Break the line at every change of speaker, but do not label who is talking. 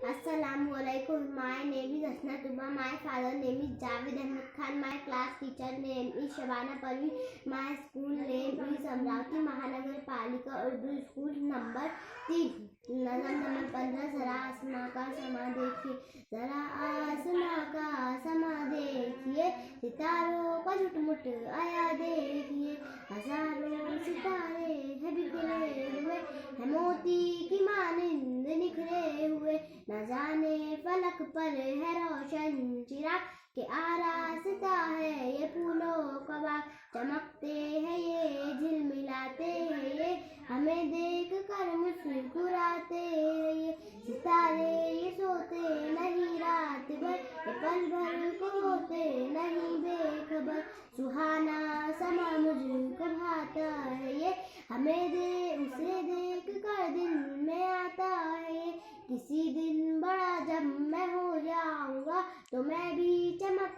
Assalamualaikum. My name is Asna Tuba. My father name is Javed Ahmed Khan. My class teacher name is Shabana Parveen. My school name is Amravati Mahanagar Palika Urdu School number 3. Najam number 15. जरा आसमां का समा देखिए, जरा आसमां का समा देखिए, सितारों का झुटमुट आया देखिए, हजारों सितारे हैं बिखरे हुए, है मोती की मानिंद निखरे हुए, न जाने फलक पर है रोशन चिराग के आरास्ता है ये फूलों का बाग, चमकते हैं ये झिलमिलाते हैं ये, हमें देख कर मुस्कुराते हैं ये, सितारे ये सोते नहीं रात भर, ये पल भर को होते नहीं बेखबर, सुहाना समा मुझको भाता है ये, हमें उसे देख कर दिन में आता है ये, किसी दिन बड़ा जब मैं हो जाऊंगा तो मैं भी चमक